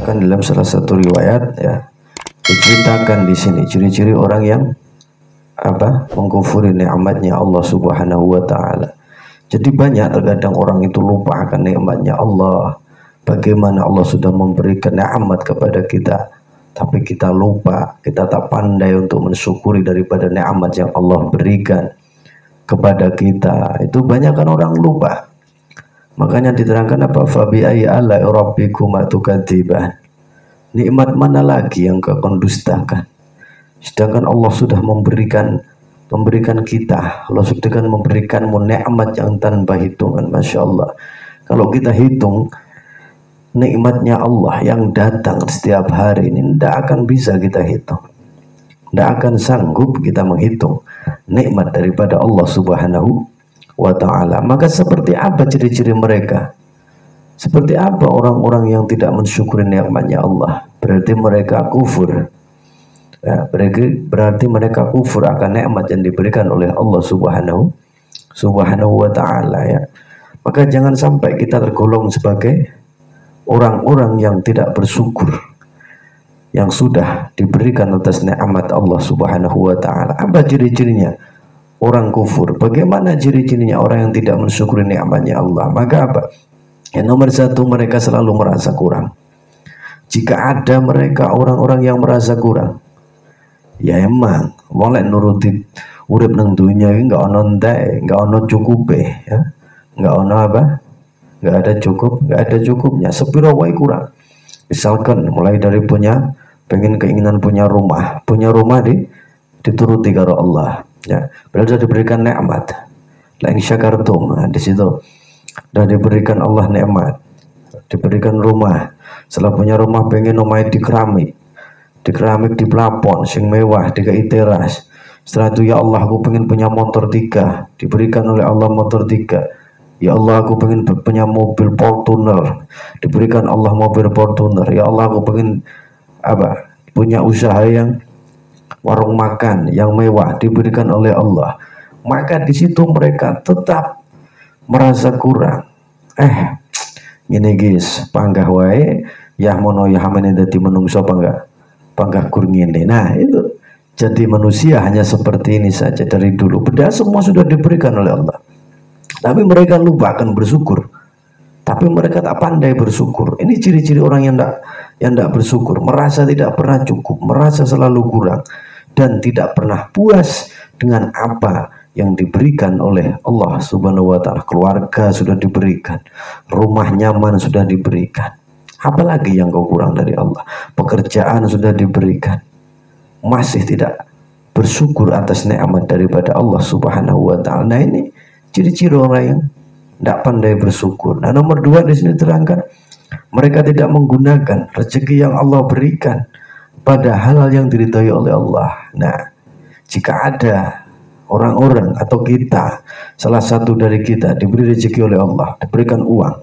diceritakan dalam salah satu riwayat, ya, diceritakan di sini ciri-ciri orang yang mengkufuri nikmatnya Allah Subhanahu wa taala. Jadi banyak terkadang orang itu lupa akan nikmatnya Allah, bagaimana Allah sudah memberikan nikmat kepada kita, tapi kita lupa, kita tak pandai untuk mensyukuri daripada nikmat yang Allah berikan kepada kita. Itu banyak kan orang lupa. Makanya diterangkan fabi ayyi ala'i rabbikuma tukadziban. Nikmat mana lagi yang kau dustakan? Sedangkan Allah sudah memberikan kita, Allah sudah memberikanmu nikmat yang tanpa hitungan. Masya Allah. Kalau kita hitung nikmatnya Allah yang datang setiap hari ini, tidak akan bisa kita hitung, tidak akan sanggup kita menghitung nikmat daripada Allah Subhanahu wa ta'ala. Maka seperti apa ciri-ciri mereka? Seperti apa orang-orang yang tidak mensyukuri nikmatnya Allah? Berarti mereka kufur, ya, berarti mereka kufur akan nikmat yang diberikan oleh Allah Subhanahu wa ta'ala, ya. Maka jangan sampai kita tergolong sebagai orang-orang yang tidak bersyukur yang sudah diberikan atas nikmat Allah Subhanahu wa ta'ala. Apa ciri-cirinya orang kufur? Bagaimana ciri-cirinya orang yang tidak mensyukuri nikmatnya Allah? Maka apa? Yang nomor satu, mereka selalu merasa kurang. Jika ada mereka orang-orang yang merasa kurang, ya emang mulai nuruti urip nang dunya ini nggak ono entek, nggak ono cukupe, ya, nggak ono nggak ada cukupnya. Sepiro wae kurang. Misalkan mulai dari keinginan punya rumah dituruti karo Allah, ya, berarti sudah diberikan nikmat. La in syakartum, di situ sudah diberikan Allah nikmat, diberikan rumah. Setelah punya rumah pengen omah di keramik di plafon sing mewah, dikai teras. Setelah itu, ya Allah aku pengen punya motor 3, diberikan oleh Allah motor 3. Ya Allah aku pengen punya mobil Fortuner, diberikan Allah mobil Fortuner. Ya Allah aku pengen punya usaha yang warung makan yang mewah, diberikan oleh Allah. Maka di situ mereka tetap merasa kurang. Ini guys, panggah wae ya mono ya hamene dadi menungso panggah kur ngene. Nah, itu jadi manusia hanya seperti ini saja dari dulu. Padahal semua sudah diberikan oleh Allah. Tapi mereka lupa akan bersyukur. Tapi mereka tak pandai bersyukur. Ini ciri-ciri orang yang tidak bersyukur, merasa tidak pernah cukup, merasa selalu kurang, dan tidak pernah puas dengan apa yang diberikan oleh Allah Subhanahu wa ta'ala. Keluarga sudah diberikan, rumah nyaman sudah diberikan, apalagi yang kau kurang dari Allah? Pekerjaan sudah diberikan, masih tidak bersyukur atas nikmat daripada Allah Subhanahu wa ta'ala. Nah, ini ciri-ciri orang yang tidak pandai bersyukur. Nah, nomor 2 di sini terangkan, mereka tidak menggunakan rezeki yang Allah berikan pada hal-hal yang diridhai oleh Allah. Nah, jika ada orang-orang atau kita, salah satu dari kita diberi rezeki oleh Allah, diberikan uang,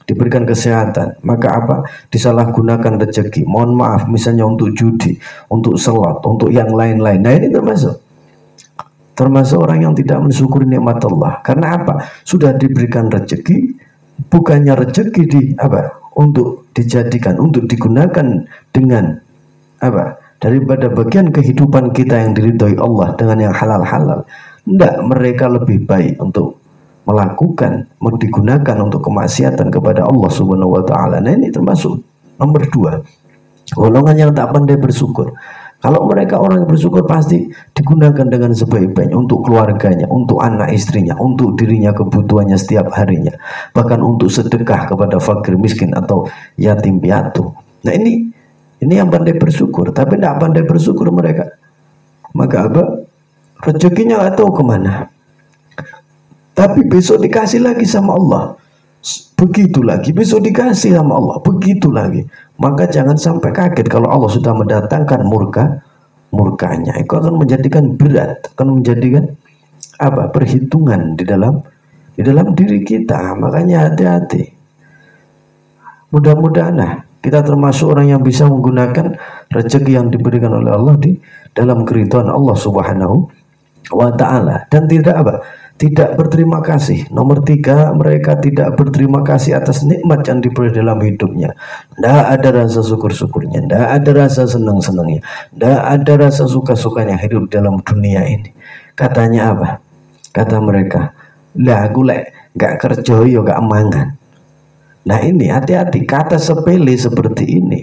diberikan kesehatan, maka disalahgunakan rezeki. Mohon maaf, misalnya untuk judi, untuk slot, untuk yang lain-lain. Nah, ini termasuk orang yang tidak mensyukuri nikmat Allah. Karena sudah diberikan rezeki, bukannya rezeki untuk dijadikan, untuk digunakan dengan daripada bagian kehidupan kita yang diridhoi Allah dengan yang halal-halal. Tidak, mereka lebih baik untuk digunakan untuk kemaksiatan kepada Allah Subhanahu wa ta'ala. Nah, ini termasuk nomor 2, golongan yang tak pandai bersyukur. Kalau mereka orang yang bersyukur pasti digunakan dengan sebaik-baiknya untuk keluarganya, untuk anak istrinya, untuk dirinya, kebutuhannya setiap harinya, bahkan untuk sedekah kepada fakir miskin atau yatim piatu. Nah, ini yang pandai bersyukur. Tapi tidak pandai bersyukur mereka, maka rezekinya nggak tahu kemana. Tapi besok dikasih lagi sama Allah, begitu lagi, besok dikasih sama Allah, begitu lagi. Maka jangan sampai kaget kalau Allah sudah mendatangkan murkanya. Itu akan menjadikan berat, akan menjadikan perhitungan di dalam diri kita. Makanya hati-hati. Mudah-mudahan kita termasuk orang yang bisa menggunakan rezeki yang diberikan oleh Allah di dalam keridhaan Allah Subhanahu wa ta'ala, dan tidak berterima kasih. Nomor 3, mereka tidak berterima kasih atas nikmat yang diberi dalam hidupnya. Tidak ada rasa syukur-syukurnya, tidak ada rasa senang-senangnya, tidak ada rasa suka-sukanya hidup dalam dunia ini. Katanya apa? Kata mereka, lah aku lek gak kerja yo gak mangan. Nah ini hati-hati, kata sepele seperti ini.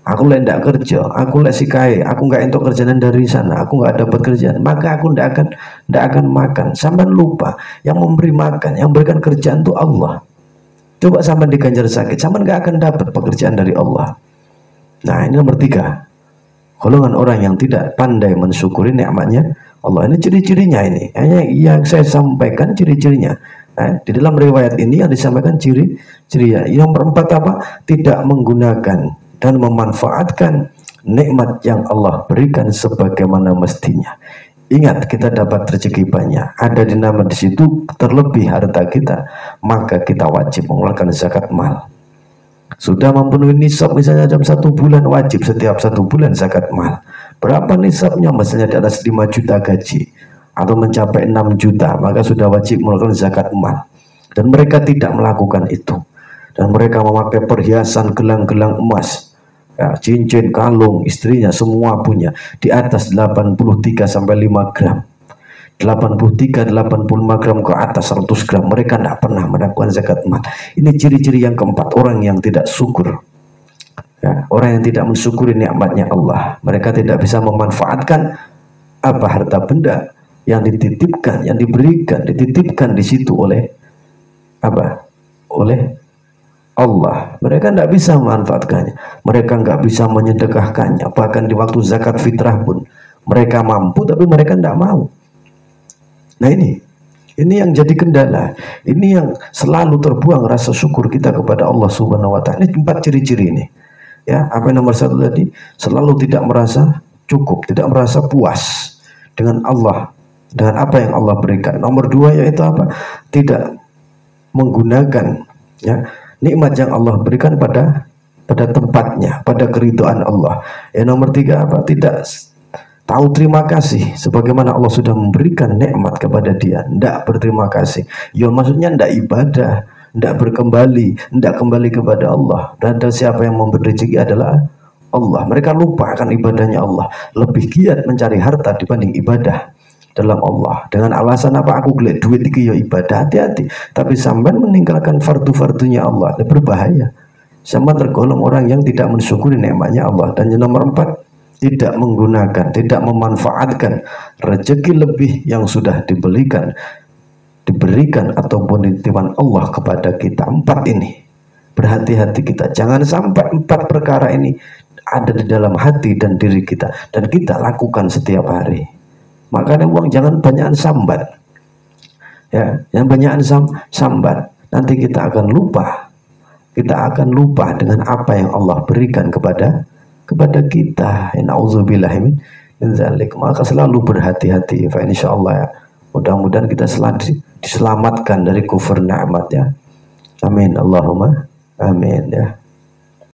Aku lek ndak kerja, aku lek sikai, aku nggak entuk kerjaan dari sana, aku nggak dapat kerjaan, maka aku ndak akan makan. Sampai lupa yang memberi makan, yang berikan kerjaan itu Allah. Coba sampai diganjar sakit, sampai nggak akan dapat pekerjaan dari Allah. Nah ini nomor 3, golongan orang yang tidak pandai mensyukuri nikmatnya Allah. Ini ciri-cirinya ini. Yang saya sampaikan ciri-cirinya. Di dalam riwayat ini yang disampaikan ciri-cirinya. Yang nomor 4 apa? Tidak menggunakan dan memanfaatkan nikmat yang Allah berikan sebagaimana mestinya. Ingat, kita dapat rezeki banyak, ada di nama di situ terlebih harta kita, maka kita wajib mengeluarkan zakat mal. Sudah memenuhi nisab misalnya dalam 1 bulan, wajib setiap 1 bulan zakat mal. Berapa nisabnya? Misalnya di atas 5 juta gaji atau mencapai 6 juta, maka sudah wajib mengeluarkan zakat mal. Dan mereka tidak melakukan itu, dan mereka memakai perhiasan gelang-gelang emas, ya, cincin, kalung, istrinya semua punya di atas 83 sampai 5 gram, 83, 85 gram ke atas 100 gram, mereka tidak pernah melakukan zakat mal. Ini ciri-ciri yang keempat, orang yang tidak syukur, ya, orang yang tidak mensyukuri nikmatnya Allah. Mereka tidak bisa memanfaatkan apa harta benda yang dititipkan, yang diberikan, dititipkan di situ oleh apa? Oleh Allah. Mereka tidak bisa memanfaatkannya, mereka nggak bisa menyedekahkannya. Bahkan di waktu zakat fitrah pun mereka mampu, tapi mereka tidak mau. Nah ini yang jadi kendala, ini yang selalu terbuang rasa syukur kita kepada Allah Subhanahu Wa Taala. Ini 4 ciri-ciri ini. Ya, apa yang nomor 1 tadi? Selalu tidak merasa cukup, tidak merasa puas dengan Allah, dengan apa yang Allah berikan. Nomor 2 yaitu apa? Tidak menggunakan, ya, nikmat yang Allah berikan pada tempatnya, pada keridhaan Allah. Yang nomor 3 apa? Tidak tahu terima kasih sebagaimana Allah sudah memberikan nikmat kepada dia, tidak berterima kasih. Ya maksudnya tidak ibadah, tidak tidak kembali kepada Allah. Dan siapa yang memberi rezeki adalah Allah. Mereka lupa akan ibadahnya Allah, lebih giat mencari harta dibanding ibadah dalam Allah. Dengan alasan apa? Aku gelek duit iki ya ibadah. Hati-hati, tapi sampai meninggalkan fardu-fardunya Allah, itu berbahaya. Sama tergolong orang yang tidak mensyukuri nikmatnya Allah. Dan yang nomor 4, tidak menggunakan, tidak memanfaatkan rezeki lebih yang sudah diberikan ataupun dititipkan Allah kepada kita. 4 ini, berhati-hati kita, jangan sampai 4 perkara ini ada di dalam hati dan diri kita, dan kita lakukan setiap hari. Makanya uang jangan banyakan sambat, ya, yang banyakan sambat, nanti kita akan lupa dengan apa yang Allah berikan kepada kita. Nauzubillah min dzalik. Maka selalu berhati-hati. Fa insyaallah, ya, mudah-mudahan kita selalu diselamatkan dari kufur nikmat, ya. Amin, Allahumma amin, ya.